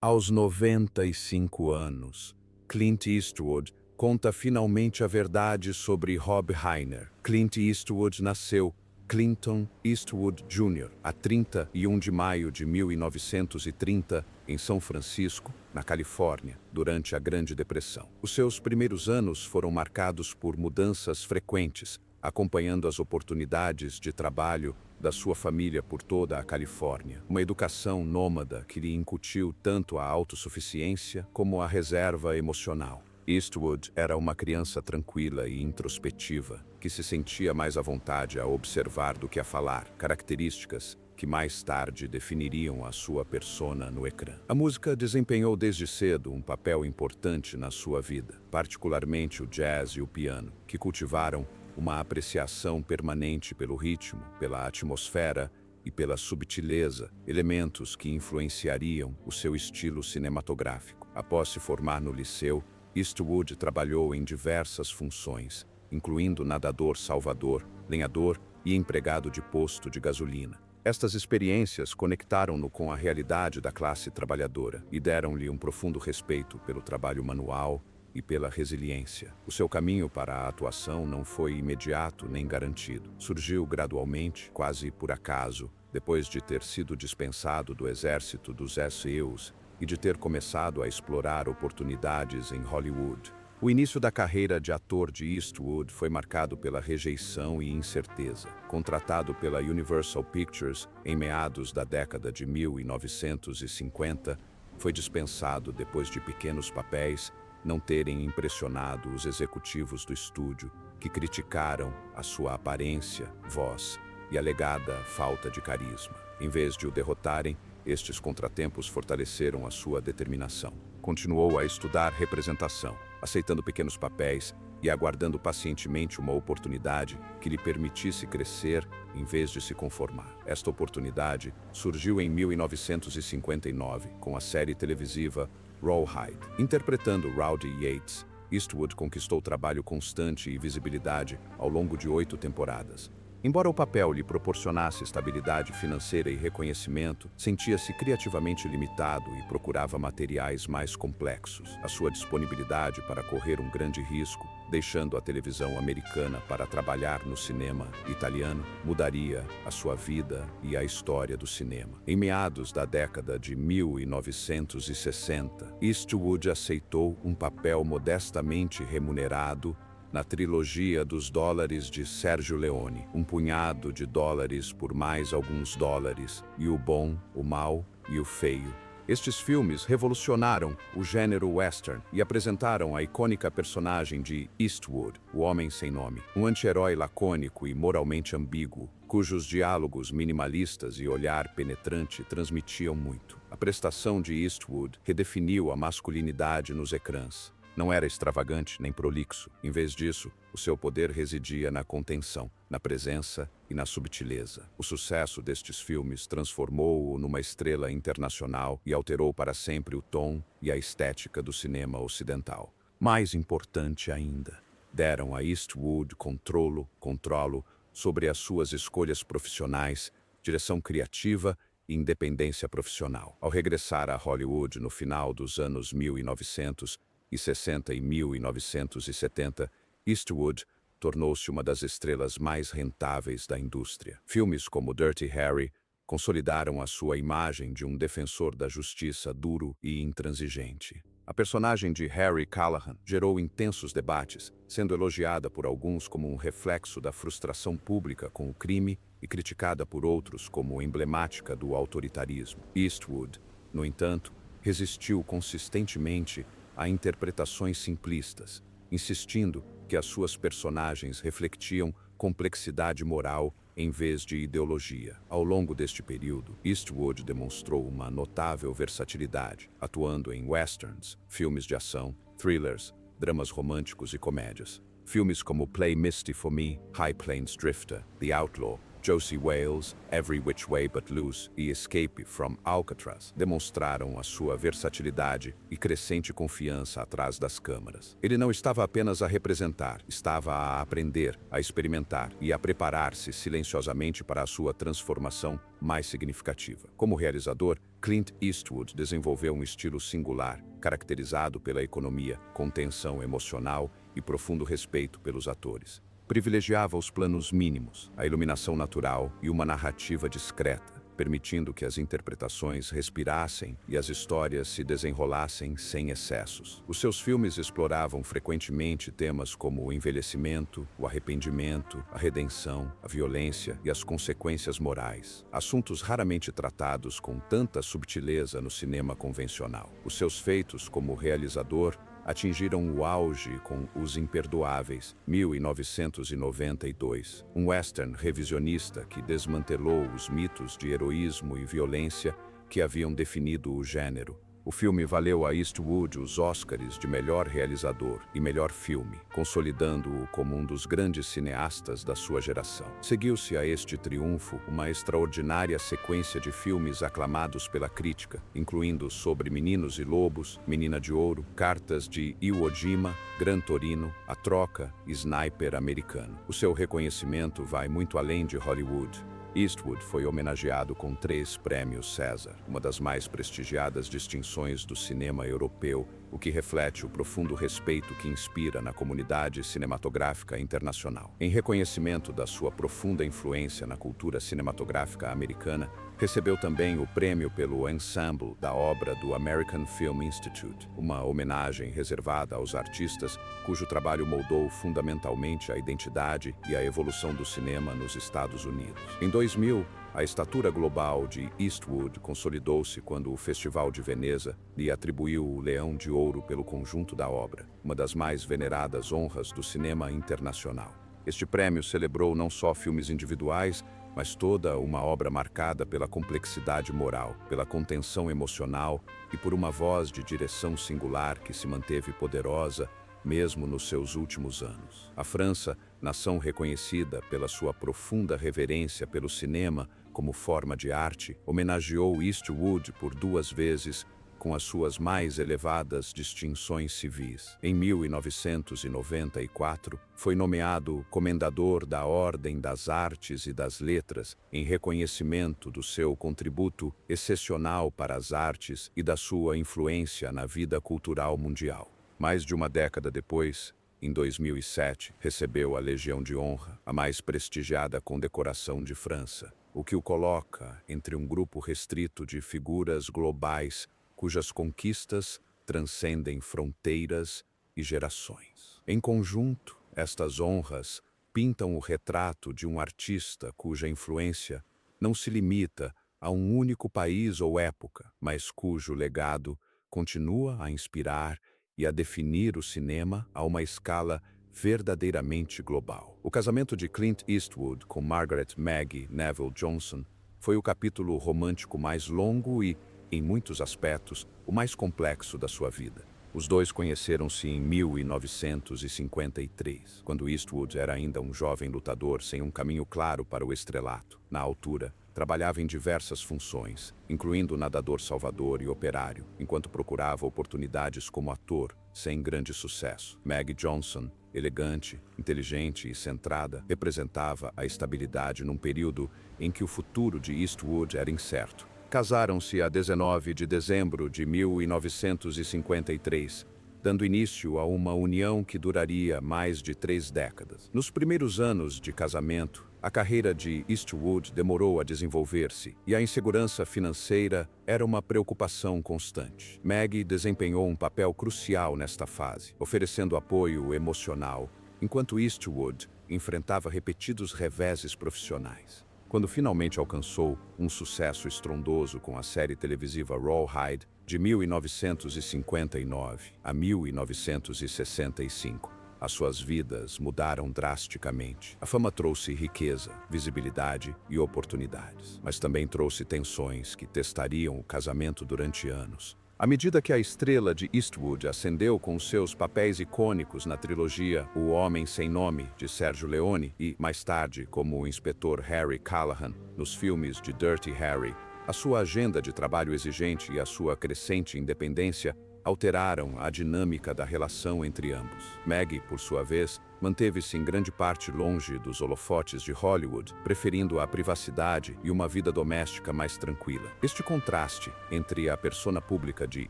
Aos 95 anos, Clint Eastwood conta finalmente a verdade sobre Rob Reiner. Clint Eastwood nasceu Clinton Eastwood Jr. a 31 de maio de 1930 em São Francisco, na Califórnia, durante a Grande Depressão. Os seus primeiros anos foram marcados por mudanças frequentes, acompanhando as oportunidades de trabalho da sua família por toda a Califórnia. Uma educação nômada que lhe incutiu tanto a autossuficiência como a reserva emocional. Eastwood era uma criança tranquila e introspectiva, que se sentia mais à vontade a observar do que a falar, características que mais tarde definiriam a sua persona no ecrã. A música desempenhou desde cedo um papel importante na sua vida, particularmente o jazz e o piano, que cultivaram uma apreciação permanente pelo ritmo, pela atmosfera e pela subtileza, elementos que influenciariam o seu estilo cinematográfico. Após se formar no liceu, Eastwood trabalhou em diversas funções, incluindo nadador salvador, lenhador e empregado de posto de gasolina. Estas experiências conectaram-no com a realidade da classe trabalhadora e deram-lhe um profundo respeito pelo trabalho manual e pela resiliência. O seu caminho para a atuação não foi imediato nem garantido. Surgiu gradualmente, quase por acaso, depois de ter sido dispensado do exército dos SEALs e de ter começado a explorar oportunidades em Hollywood. O início da carreira de ator de Eastwood foi marcado pela rejeição e incerteza. Contratado pela Universal Pictures em meados da década de 1950, foi dispensado depois de pequenos papéis não terem impressionado os executivos do estúdio, que criticaram a sua aparência, voz e alegada falta de carisma. Em vez de o derrotarem, estes contratempos fortaleceram a sua determinação. Continuou a estudar representação, aceitando pequenos papéis e aguardando pacientemente uma oportunidade que lhe permitisse crescer em vez de se conformar. Esta oportunidade surgiu em 1959, com a série televisiva Rawhide. Interpretando Rowdy Yates, Eastwood conquistou trabalho constante e visibilidade ao longo de 8 temporadas. Embora o papel lhe proporcionasse estabilidade financeira e reconhecimento, sentia-se criativamente limitado e procurava materiais mais complexos. A sua disponibilidade para correr um grande risco, deixando a televisão americana para trabalhar no cinema italiano, mudaria a sua vida e a história do cinema. Em meados da década de 1960, Eastwood aceitou um papel modestamente remunerado na trilogia dos dólares de Sergio Leone, um punhado de dólares por mais alguns dólares, e O Bom, o Mal e o Feio. Estes filmes revolucionaram o gênero western e apresentaram a icônica personagem de Eastwood, o Homem Sem Nome, um anti-herói lacônico e moralmente ambíguo, cujos diálogos minimalistas e olhar penetrante transmitiam muito. A prestação de Eastwood redefiniu a masculinidade nos ecrãs. Não era extravagante nem prolixo. Em vez disso, o seu poder residia na contenção, na presença e na subtileza. O sucesso destes filmes transformou-o numa estrela internacional e alterou para sempre o tom e a estética do cinema ocidental. Mais importante ainda, deram a Eastwood controlo sobre as suas escolhas profissionais, direção criativa e independência profissional. Ao regressar a Hollywood no final dos anos 1960 e 1970, Eastwood tornou-se uma das estrelas mais rentáveis da indústria. Filmes como Dirty Harry consolidaram a sua imagem de um defensor da justiça duro e intransigente. A personagem de Harry Callahan gerou intensos debates, sendo elogiada por alguns como um reflexo da frustração pública com o crime e criticada por outros como emblemática do autoritarismo. Eastwood, no entanto, resistiu consistentemente a interpretações simplistas, insistindo que as suas personagens refletiam complexidade moral em vez de ideologia. Ao longo deste período, Eastwood demonstrou uma notável versatilidade, atuando em westerns, filmes de ação, thrillers, dramas românticos e comédias. Filmes como Play Misty for Me, High Plains Drifter, The Outlaw, Josie Wales, Every Which Way But Loose e Escape from Alcatraz demonstraram a sua versatilidade e crescente confiança atrás das câmaras. Ele não estava apenas a representar, estava a aprender, a experimentar e a preparar-se silenciosamente para a sua transformação mais significativa. Como realizador, Clint Eastwood desenvolveu um estilo singular, caracterizado pela economia, contenção emocional e profundo respeito pelos atores. Privilegiava os planos mínimos, a iluminação natural e uma narrativa discreta, permitindo que as interpretações respirassem e as histórias se desenrolassem sem excessos. Os seus filmes exploravam frequentemente temas como o envelhecimento, o arrependimento, a redenção, a violência e as consequências morais, assuntos raramente tratados com tanta subtileza no cinema convencional. Os seus feitos como realizador atingiram o auge com Os Imperdoáveis, 1992, um western revisionista que desmantelou os mitos de heroísmo e violência que haviam definido o gênero. O filme valeu a Eastwood os Oscars de melhor realizador e melhor filme, consolidando-o como um dos grandes cineastas da sua geração. Seguiu-se a este triunfo uma extraordinária sequência de filmes aclamados pela crítica, incluindo Sobre Meninos e Lobos, Menina de Ouro, Cartas de Iwo Jima, Gran Torino, A Troca e Sniper Americano. O seu reconhecimento vai muito além de Hollywood. Eastwood foi homenageado com 3 prêmios César, uma das mais prestigiadas distinções do cinema europeu, o que reflete o profundo respeito que inspira na comunidade cinematográfica internacional. Em reconhecimento da sua profunda influência na cultura cinematográfica americana, recebeu também o prêmio pelo ensemble da obra do American Film Institute, uma homenagem reservada aos artistas cujo trabalho moldou fundamentalmente a identidade e a evolução do cinema nos Estados Unidos. Em 2000, a estatura global de Eastwood consolidou-se quando o Festival de Veneza lhe atribuiu o Leão de Ouro pelo conjunto da obra, uma das mais veneradas honras do cinema internacional. Este prêmio celebrou não só filmes individuais, mas toda uma obra marcada pela complexidade moral, pela contenção emocional e por uma voz de direção singular que se manteve poderosa mesmo nos seus últimos anos. A França, nação reconhecida pela sua profunda reverência pelo cinema como forma de arte, homenageou Eastwood por 2 vezes com as suas mais elevadas distinções civis. Em 1994, foi nomeado Comendador da Ordem das Artes e das Letras, em reconhecimento do seu contributo excepcional para as artes e da sua influência na vida cultural mundial. Mais de uma década depois, em 2007, recebeu a Legião de Honra, a mais prestigiada condecoração de França, o que o coloca entre um grupo restrito de figuras globais cujas conquistas transcendem fronteiras e gerações. Em conjunto, estas honras pintam o retrato de um artista cuja influência não se limita a um único país ou época, mas cujo legado continua a inspirar e a definir o cinema a uma escala verdadeiramente global. O casamento de Clint Eastwood com Margaret Maggie Neville Johnson foi o capítulo romântico mais longo e, em muitos aspectos, o mais complexo da sua vida. Os dois conheceram-se em 1953, quando Eastwood era ainda um jovem lutador sem um caminho claro para o estrelato. Na altura, trabalhava em diversas funções, incluindo nadador salvador e operário, enquanto procurava oportunidades como ator, sem grande sucesso. Maggie Johnson, elegante, inteligente e centrada, representava a estabilidade num período em que o futuro de Eastwood era incerto. Casaram-se a 19 de dezembro de 1953, dando início a uma união que duraria mais de 3 décadas. Nos primeiros anos de casamento, a carreira de Eastwood demorou a desenvolver-se e a insegurança financeira era uma preocupação constante. Maggie desempenhou um papel crucial nesta fase, oferecendo apoio emocional, enquanto Eastwood enfrentava repetidos reveses profissionais. Quando finalmente alcançou um sucesso estrondoso com a série televisiva Rawhide, de 1959 a 1965, as suas vidas mudaram drasticamente. A fama trouxe riqueza, visibilidade e oportunidades, mas também trouxe tensões que testariam o casamento durante anos. À medida que a estrela de Eastwood ascendeu com seus papéis icônicos na trilogia O Homem Sem Nome, de Sergio Leone, e, mais tarde, como o inspetor Harry Callahan, nos filmes de Dirty Harry, a sua agenda de trabalho exigente e a sua crescente independência alteraram a dinâmica da relação entre ambos. Maggie, por sua vez, manteve-se em grande parte longe dos holofotes de Hollywood, preferindo a privacidade e uma vida doméstica mais tranquila. Este contraste entre a persona pública de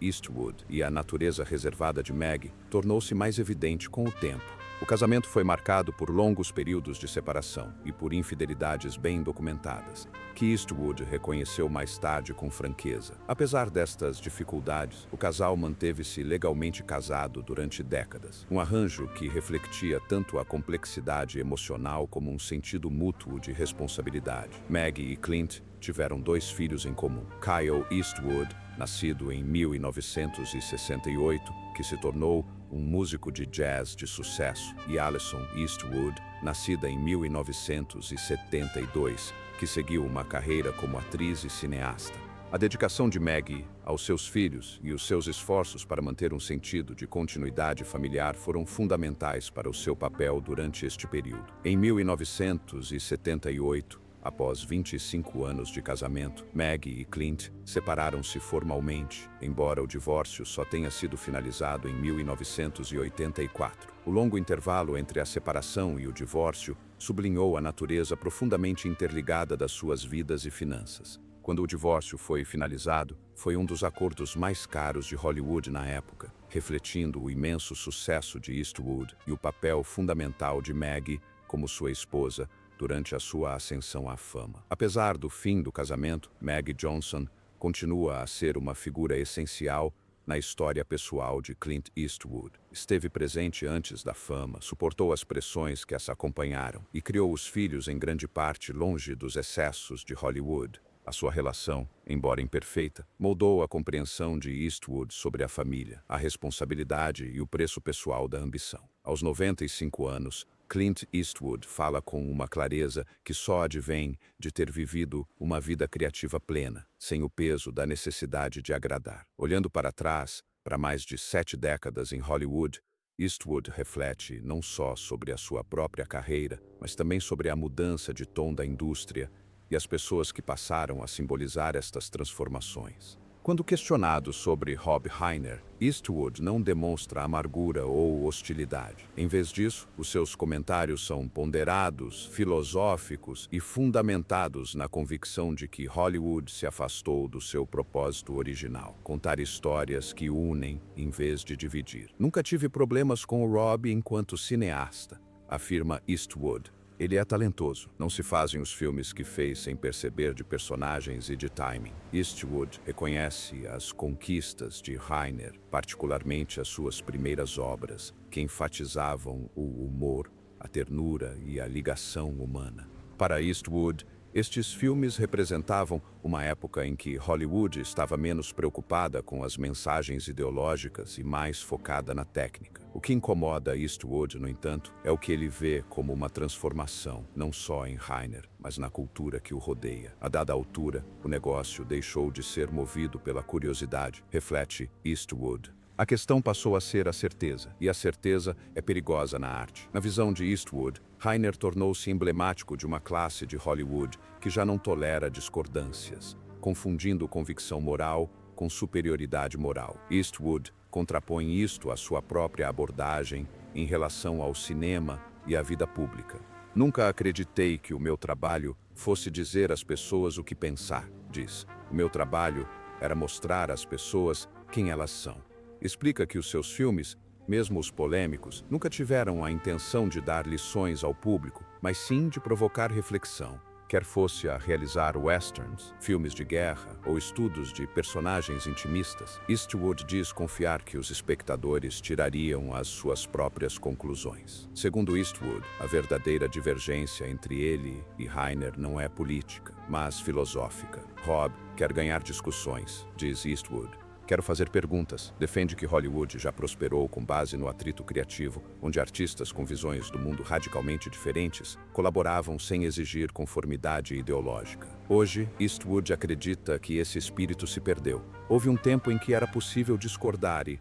Eastwood e a natureza reservada de Meg tornou-se mais evidente com o tempo. O casamento foi marcado por longos períodos de separação e por infidelidades bem documentadas, que Eastwood reconheceu mais tarde com franqueza. Apesar destas dificuldades, o casal manteve-se legalmente casado durante décadas, um arranjo que refletia tanto a complexidade emocional como um sentido mútuo de responsabilidade. Maggie e Clint tiveram 2 filhos em comum: Kyle Eastwood, nascido em 1968, que se tornou um músico de jazz de sucesso, e Alison Eastwood, nascida em 1972, que seguiu uma carreira como atriz e cineasta. A dedicação de Maggie aos seus filhos e os seus esforços para manter um sentido de continuidade familiar foram fundamentais para o seu papel durante este período. Em 1978, após 25 anos de casamento, Maggie e Clint separaram-se formalmente, embora o divórcio só tenha sido finalizado em 1984. O longo intervalo entre a separação e o divórcio sublinhou a natureza profundamente interligada das suas vidas e finanças. Quando o divórcio foi finalizado, foi um dos acordos mais caros de Hollywood na época, refletindo o imenso sucesso de Eastwood e o papel fundamental de Maggie como sua esposa durante a sua ascensão à fama. Apesar do fim do casamento, Maggie Johnson continua a ser uma figura essencial na história pessoal de Clint Eastwood. Esteve presente antes da fama, suportou as pressões que essa acompanharam e criou os filhos em grande parte longe dos excessos de Hollywood. A sua relação, embora imperfeita, moldou a compreensão de Eastwood sobre a família, a responsabilidade e o preço pessoal da ambição. Aos 95 anos, Clint Eastwood fala com uma clareza que só advém de ter vivido uma vida criativa plena, sem o peso da necessidade de agradar. Olhando para trás, para mais de 7 décadas em Hollywood, Eastwood reflete não só sobre a sua própria carreira, mas também sobre a mudança de tom da indústria e as pessoas que passaram a simbolizar estas transformações. Quando questionado sobre Rob Reiner, Eastwood não demonstra amargura ou hostilidade. Em vez disso, os seus comentários são ponderados, filosóficos e fundamentados na convicção de que Hollywood se afastou do seu propósito original: contar histórias que unem em vez de dividir. Nunca tive problemas com o Rob enquanto cineasta, afirma Eastwood. Ele é talentoso. Não se fazem os filmes que fez sem perceber de personagens e de timing. Eastwood reconhece as conquistas de Reiner, particularmente as suas primeiras obras, que enfatizavam o humor, a ternura e a ligação humana. Para Eastwood, estes filmes representavam uma época em que Hollywood estava menos preocupada com as mensagens ideológicas e mais focada na técnica. O que incomoda Eastwood, no entanto, é o que ele vê como uma transformação, não só em Reiner, mas na cultura que o rodeia. A dada altura, o negócio deixou de ser movido pela curiosidade, reflete Eastwood. A questão passou a ser a certeza, e a certeza é perigosa na arte. Na visão de Eastwood, Reiner tornou-se emblemático de uma classe de Hollywood que já não tolera discordâncias, confundindo convicção moral com superioridade moral. Eastwood contrapõe isto à sua própria abordagem em relação ao cinema e à vida pública. Nunca acreditei que o meu trabalho fosse dizer às pessoas o que pensar, diz. O meu trabalho era mostrar às pessoas quem elas são. Explica que os seus filmes, mesmo os polêmicos, nunca tiveram a intenção de dar lições ao público, mas sim de provocar reflexão. Quer fosse a realizar westerns, filmes de guerra ou estudos de personagens intimistas, Eastwood diz confiar que os espectadores tirariam as suas próprias conclusões. Segundo Eastwood, a verdadeira divergência entre ele e Reiner não é política, mas filosófica. Rob quer ganhar discussões, diz Eastwood. Quero fazer perguntas. Defende que Hollywood já prosperou com base no atrito criativo, onde artistas com visões do mundo radicalmente diferentes colaboravam sem exigir conformidade ideológica. Hoje, Eastwood acredita que esse espírito se perdeu. Houve um tempo em que era possível discordar e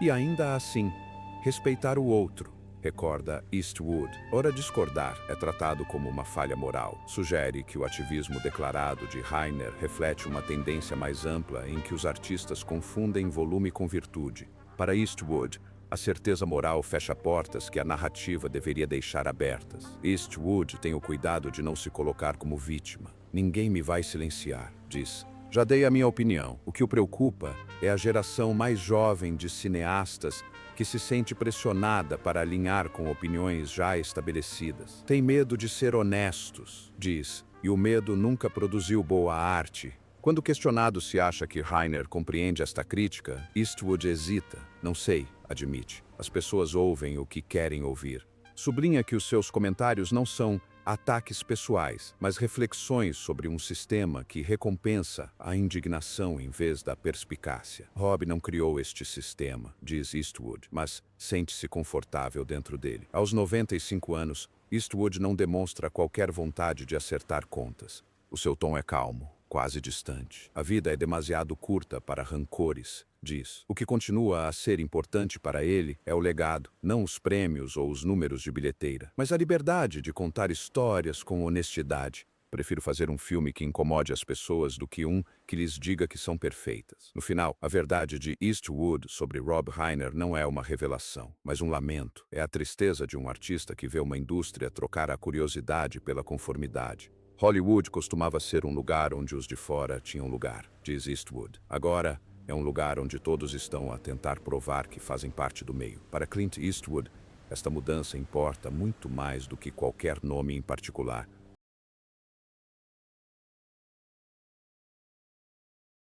ainda assim, respeitar o outro. Recorda Eastwood. Ora, discordar é tratado como uma falha moral. Sugere que o ativismo declarado de Reiner reflete uma tendência mais ampla em que os artistas confundem volume com virtude. Para Eastwood, A certeza moral fecha portas que a narrativa deveria deixar abertas. Eastwood tem o cuidado de não se colocar como vítima. Ninguém me vai silenciar, diz. Já dei a minha opinião. O que o preocupa é a geração mais jovem de cineastas que se sente pressionada para alinhar com opiniões já estabelecidas. Tem medo de ser honestos, diz, e o medo nunca produziu boa arte. Quando questionado se acha que Reiner compreende esta crítica, Eastwood hesita. Não sei, admite. As pessoas ouvem o que querem ouvir. Sublinha que os seus comentários não são ataques pessoais, mas reflexões sobre um sistema que recompensa a indignação em vez da perspicácia. Rob não criou este sistema, diz Eastwood, mas sente-se confortável dentro dele. Aos 95 anos, Eastwood não demonstra qualquer vontade de acertar contas. O seu tom é calmo, quase distante. A vida é demasiado curta para rancores, diz. O que continua a ser importante para ele é o legado, não os prêmios ou os números de bilheteira, mas a liberdade de contar histórias com honestidade. Prefiro fazer um filme que incomode as pessoas do que um que lhes diga que são perfeitas. No final, a verdade de Eastwood sobre Rob Reiner não é uma revelação, mas um lamento. É a tristeza de um artista que vê uma indústria trocar a curiosidade pela conformidade. Hollywood costumava ser um lugar onde os de fora tinham lugar, diz Eastwood. Agora é um lugar onde todos estão a tentar provar que fazem parte do meio. Para Clint Eastwood, esta mudança importa muito mais do que qualquer nome em particular.